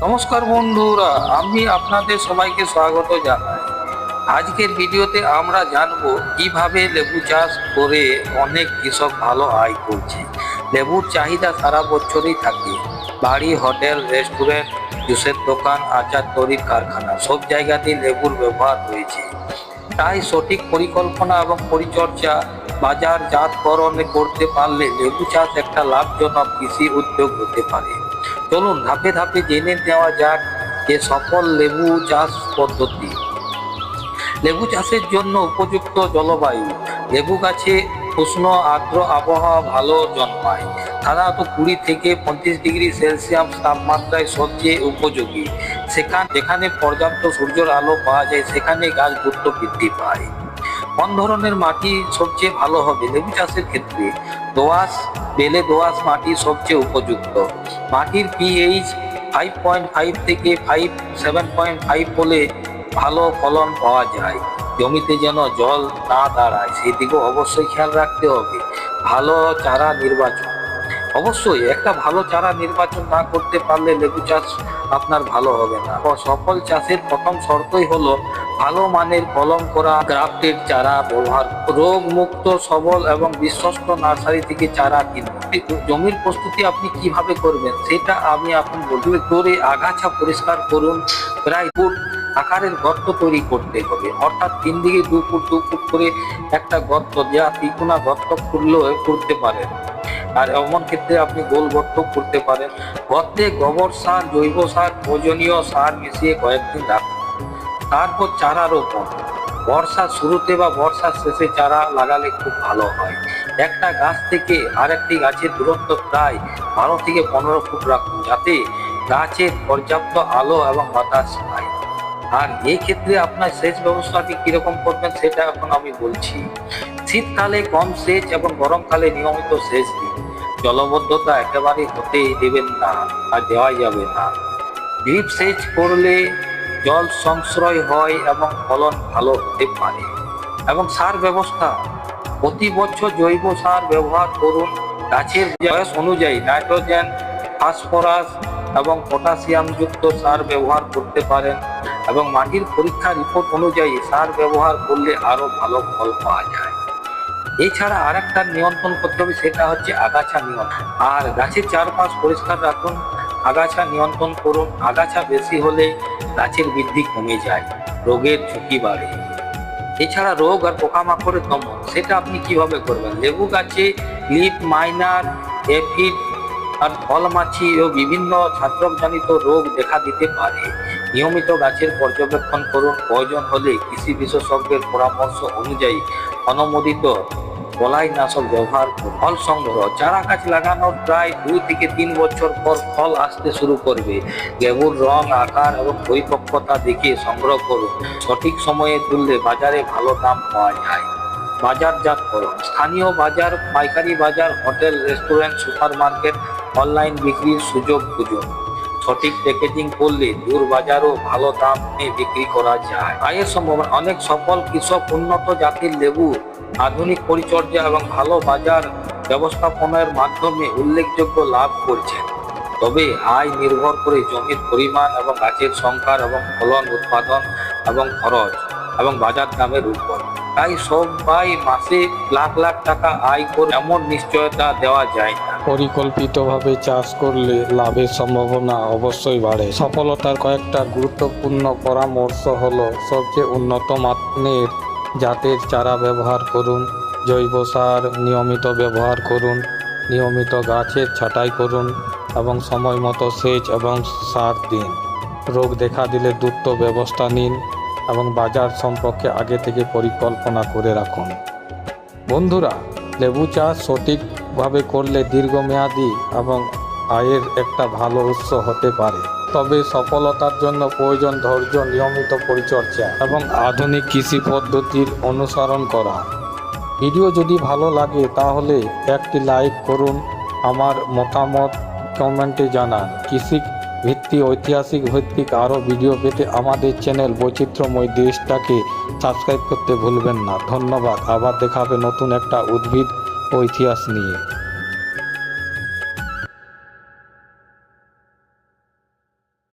নমস্কার বন্ধুরা, আমি আপনাদের সবাইকে স্বাগত জানাই। আজকের ভিডিওতে আমরা জানবো কিভাবে লেবু চাষ করে অনেক কৃষক ভালো আয় করছে। লেবুর চাহিদা সারা বছরই থাকে। বাড়ি, হোটেল, রেস্টুরেন্ট, জুসের দোকান, আচার তৈরির কারখানা সব জায়গাতেই লেবুর ব্যবহার রয়েছে। তাই সঠিক পরিকল্পনা এবং পরিচর্যা বাজারজাতকরণ করতে পারলে লেবু চাষ একটা লাভজনক কৃষি উদ্যোগ হতে পারে। চলুন ধাপে ধাপে জেনে নেওয়া যাক যে সফল লেবু চাষ পদ্ধতি। লেবু চাষের জন্য উপযুক্ত জলবায়ু। লেবু গাছে উষ্ণ আর্দ্র আবহাওয়া ভালো জন্মায়। সাধারণত 20 থেকে 25 ডিগ্রি সেলসিয়াস তাপমাত্রায় সবচেয়ে উপযোগী। যেখানে পর্যাপ্ত সূর্যের আলো পাওয়া যায় সেখানে গাছ দ্রুত বৃদ্ধি পায়। কোন ধরনের মাটি সবচেয়ে ভালো হবে লেবু চাষের ক্ষেত্রে? দোআঁশ, বেলে দোআঁশ মাটি সবচেয়ে উপযুক্ত। মাটির পিএইচ 5.5 থেকে 7.5 হলে ভালো ফলন পাওয়া যায়। জমিতে যেন জল না দাঁড়ায় সেদিকেও অবশ্যই খেয়াল রাখতে হবে। ভালো চারা নির্বাচন। অবশ্যই একটা ভালো চারা নির্বাচন না করতে পারলে লেবু চাষ আপনার ভালো হবে না। সফল চাষের প্রথম শর্তই হলো ভালো মানের কলম করা গ্রাফটেড চারা ব্যবহার। রোগ মুক্ত, সবল এবং বিশ্বস্ত নার্সারি থেকে চারা কিনুন। জমির প্রস্তুতি আপনি কিভাবে করবেন সেটা আমি এখন বলবো। করে আগাছা পরিষ্কার করুন। প্রায় ফুট আকারের গর্ত তৈরি করতে হবে, অর্থাৎ 3 দিকে 2 ফুট 2 ফুট করে একটা গর্ত, যা তিকোনা গর্ত করতে পারেন। আর এমন ক্ষেত্রে আপনি গোল গর্ত করতে পারেন। গর্তে গোবর সার, জৈব সার, প্রয়োজনীয় সার মিশিয়ে কয়েকদিন রাখুন। তারপর চারা রোপণ। বর্ষার শুরুতে বা বর্ষার শেষে চারা লাগালে খুব ভালো হয়। একটা গাছ থেকে আরেকটি গাছের দূরত্ব প্রায় 12 থেকে 15 ফুট রাখুন, যাতে গাছের পর্যাপ্ত আলো এবং বাতাস পায়। আর এই ক্ষেত্রে আপনার সেচ ব্যবস্থাটি কিরকম করবেন সেটা এখন আমি বলছি। শীতকালে কম সেচ এবং গরমকালে নিয়মিত সেচ দিন। জলবদ্ধতা একেবারে হতেই দেবেন না আর দেওয়া যাবে না। ড্রিপ সেচ করলে জল সংশ্রয় হয় এবং ফলন ভালো হতে পারে। এবং সার ব্যবস্থা, প্রতি বছর জৈব সার ব্যবহার করুন। গাছের বয়স অনুযায়ী নাইট্রোজেন, ফসফরাস এবং পটাশিয়াম যুক্ত সার ব্যবহার করতে পারেন। এবং মাটির পরীক্ষা রিপোর্ট অনুযায়ী সার ব্যবহার করলে আরো ভালো ফল পাওয়া যায়। এছাড়া আরেকটা নিয়ন্ত্রণ করতে হবে, সেটা হচ্ছে আগাছা নিয়ন্ত্রণ। আর গাছের চারপাশ পরিষ্কার রাখুন, আগাছা নিয়ন্ত্রণ করুন। আগাছা বেশি হলে গাছের বৃদ্ধি কমে যায়, রোগের ঝুঁকি বাড়ে। এছাড়া রোগ আর পোকামাকড়ের দমন, সেটা আপনি কিভাবে করবেন? লেবু গাছে লিফ মাইনার, এফিড আর ফলমাছি ও বিভিন্ন ছত্রাকজনিত রোগ দেখা দিতে পারে। নিয়মিত গাছের পর্যবেক্ষণ করুন। প্রয়োজন হলে কৃষি বিশেষজ্ঞের পরামর্শ অনুযায়ী অনুমোদিত বলাইনাশক ব্যবহার করুন। ফল সংগ্রহ। চারা গাছ লাগানোর প্রায় 2 থেকে 3 বছর পর ফল আসতে শুরু করবে। লেবুর রং, আকার এবং পরিপক্কতা দেখে সংগ্রহ করুন। সঠিক সময়ে তুললে বাজারে ভালো দাম পাওয়া যায়। বাজারজাতকরণ। স্থানীয় বাজার, পাইকারি বাজার, hotel, restaurant, super market, online বিক্রির সুযোগ খুঁজুন। সঠিক প্যাকেজিং করলে দূর বাজারও ভালো দামে বিক্রি করা যায়। আয়ের সম্ভাবনা। অনেক সফল কৃষক উন্নত জাতের লেবু, আধুনিক পরিচর্যা এবং ভালো বাজার ব্যবস্থাপনার মাধ্যমে উল্লেখযোগ্য লাভ করছেন। তবে আয় নির্ভর করে জমির পরিমাণ এবং গাছের সংখ্যা এবং ফলন, উৎপাদন এবং খরচ এবং বাজার দামের উপর। তাই সবাই মাসে লাখ লাখ টাকা আয় করে এমন নিশ্চয়তা দেওয়া যায় না। পরিকল্পিতভাবে চাষ করলে লাভের সম্ভাবনা অবশ্যই বাড়ে। সফলতার কয়েকটা গুরুত্বপূর্ণ পরামর্শ হলো: সবচেয়ে উন্নত মানের জাতের চারা ব্যবহার করুন, জৈব সার নিয়মিত ব্যবহার করুন, নিয়মিত গাছের ছাঁটাই করুন এবং সময় মতো সেচ এবং সার দিন। রোগ দেখা দিলে দ্রুত ব্যবস্থা নিন এবং বাজার সম্পর্কে আগে থেকে পরিকল্পনা করে রাখুন। বন্ধুরা, লেবু চাষ সঠিকভাবে করলে দীর্ঘমেয়াদী এবং আয়ের একটা ভালো উৎস হতে পারে। তবে সফলতার জন্য প্রয়োজন ধৈর্য, নিয়মিত পরিচর্যা এবং আধুনিক কৃষি পদ্ধতির অনুসরণ করা। ভিডিও যদি ভালো লাগে তাহলে একটি লাইক করুন। আমার মতামত কমেন্টে জানান। কৃষি ভিত্তিক, ঐতিহাসিক ভিত্তিক আরও ভিডিও পেতে আমাদের চ্যানেল বৈচিত্র্যময় দেশটাকে সাবস্ক্রাইব করতে ভুলবেন না। ধন্যবাদ। আবার দেখা হবে নতুন একটা উদ্ভিদ ও ইতিহাস নিয়ে।